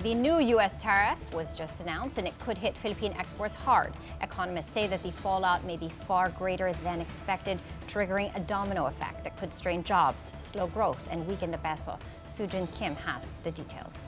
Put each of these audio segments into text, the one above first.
The new U.S. tariff was just announced, and it could hit Philippine exports hard. Economists say that the fallout may be far greater than expected, triggering a domino effect that could strain jobs, slow growth, and weaken the peso. Jin Kim has the details.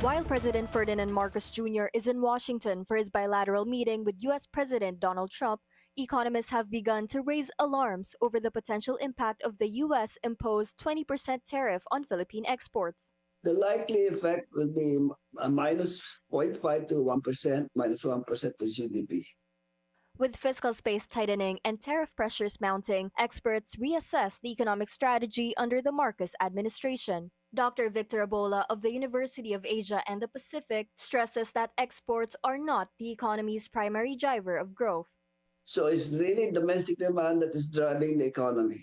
While President Ferdinand Marcos Jr. is in Washington for his bilateral meeting with U.S. President Donald Trump, economists have begun to raise alarms over the potential impact of the U.S. imposed 20% tariff on Philippine exports. The likely effect will be a minus 0.5 to 1%, minus 1% to GDP. With fiscal space tightening and tariff pressures mounting, experts reassess the economic strategy under the Marcos administration. Dr. Victor Abola of the University of Asia and the Pacific stresses that exports are not the economy's primary driver of growth. So it's really domestic demand that is driving the economy.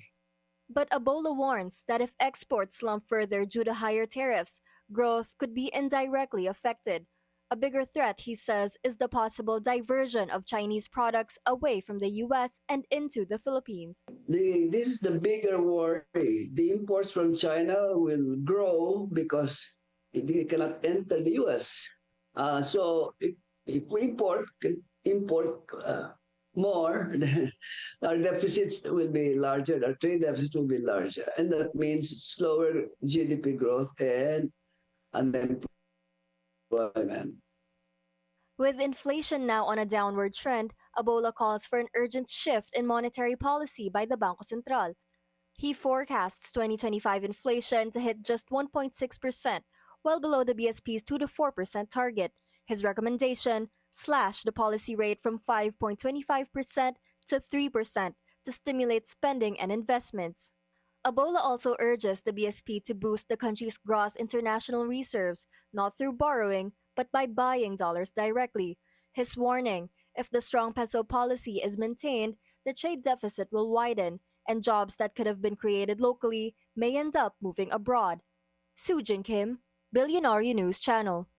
But Abola warns that if exports slump further due to higher tariffs, growth could be indirectly affected. A bigger threat, he says, is the possible diversion of Chinese products away from the U.S. and into the Philippines. This is the bigger worry. The imports from China will grow because they cannot enter the U.S. So if we import more, our deficits will be larger, our trade deficits will be larger. And that means slower GDP growth and unemployment. With inflation now on a downward trend, Abola calls for an urgent shift in monetary policy by the Bangko Sentral. He forecasts 2025 inflation to hit just 1.6%, well below the BSP's 2 to 4% target. His recommendation: slash the policy rate from 5.25% to 3% to stimulate spending and investments. Abola also urges the BSP to boost the country's gross international reserves, not through borrowing, but by buying dollars directly. His warning: if the strong peso policy is maintained, the trade deficit will widen, and jobs that could have been created locally may end up moving abroad. Jin Kim, Billionaire News Channel.